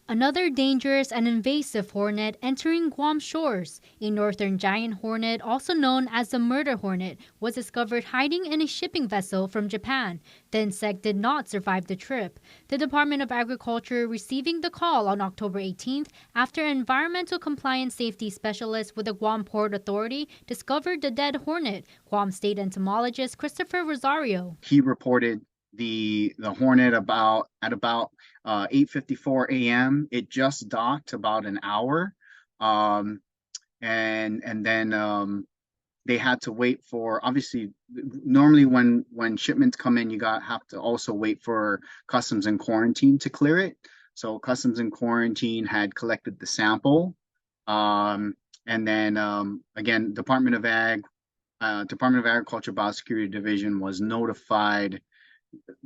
Another dangerous and invasive hornet entering Guam shores. A northern giant hornet, also known as the murder hornet, was discovered hiding in a shipping vessel from Japan. The insect did not survive the trip. The Department of Agriculture receiving the call on October 18th after an environmental compliance safety specialist with the Guam Port Authority discovered the dead hornet. Guam State entomologist Christopher Rosario. He reported the hornet at about 8:54 a.m. It just docked about an hour, um, and then they had to wait for, obviously, normally when shipments come in, have to also wait for customs and quarantine to clear it. So customs and quarantine had collected the sample, and then again, Department of Agriculture Biosecurity Division was notified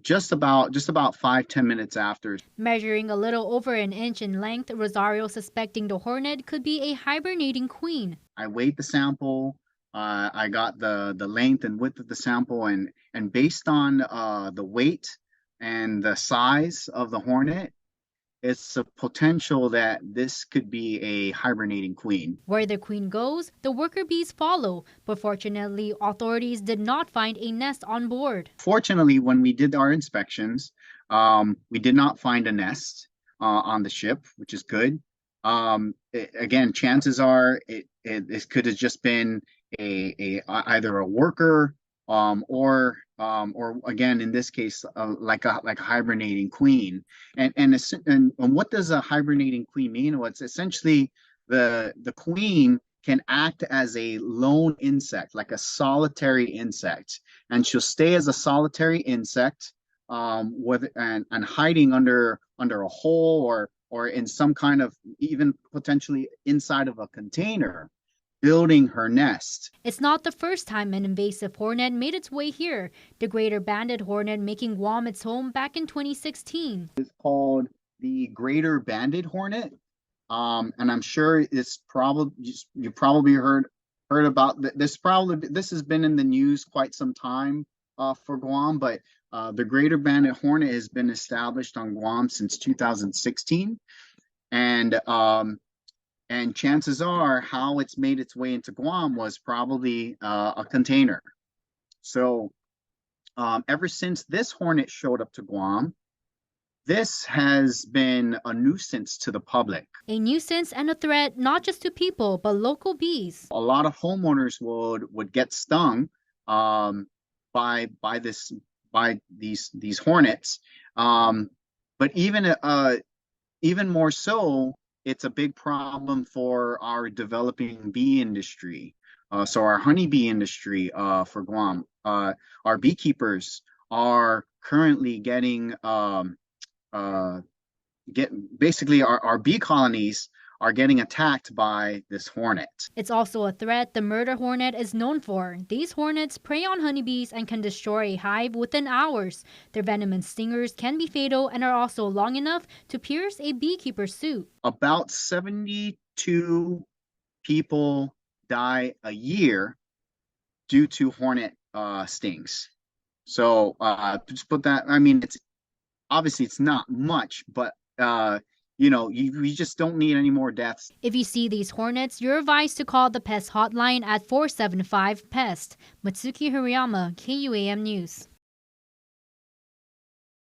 just about 5-10 minutes after. Measuring a little over an inch in length, Rosario suspecting the hornet could be a hibernating queen. I weighed the sample. I got the length and width of the sample, and based on the weight and the size of the hornet, it's a potential that this could be a hibernating queen. Where the queen goes, the worker bees follow, but fortunately, authorities did not find a nest on board. Fortunately, when we did our inspections, we did not find a nest on the ship, which is good. Again, chances are it could have just been either a worker or again, in this case, like a hibernating queen. And what does a hibernating queen mean? Well, it's essentially the queen can act as a lone insect, like a solitary insect, and she'll stay as a solitary insect, and hiding under a hole or in some kind of, even potentially inside of a container, building her nest. It's not the first time an invasive hornet made its way here, the greater banded hornet making Guam its home back in 2016. It's called the greater banded hornet, and I'm sure it's probably, you probably heard about this. Probably this has been in the news quite some time for Guam, but the greater banded hornet has been established on Guam since 2016, and chances are how it's made its way into Guam was probably a container. So ever since this hornet showed up to Guam, this has been a nuisance to the public. A nuisance and a threat not just to people, but local bees. A lot of homeowners would get stung by these hornets. But even more so, it's a big problem for our developing bee industry. So our honeybee industry for Guam, our beekeepers are currently getting basically our bee colonies are getting attacked by this hornet. It's also a threat the murder hornet is known for. These hornets prey on honeybees and can destroy a hive within hours. Their venomous stingers can be fatal and are also long enough to pierce a beekeeper's suit. About 72 people die a year due to hornet stings. So just put that, I mean, it's not much, but we just don't need any more deaths. If you see these hornets, you're advised to call the pest hotline at 475-PEST. Matsuki Hirayama, KUAM News.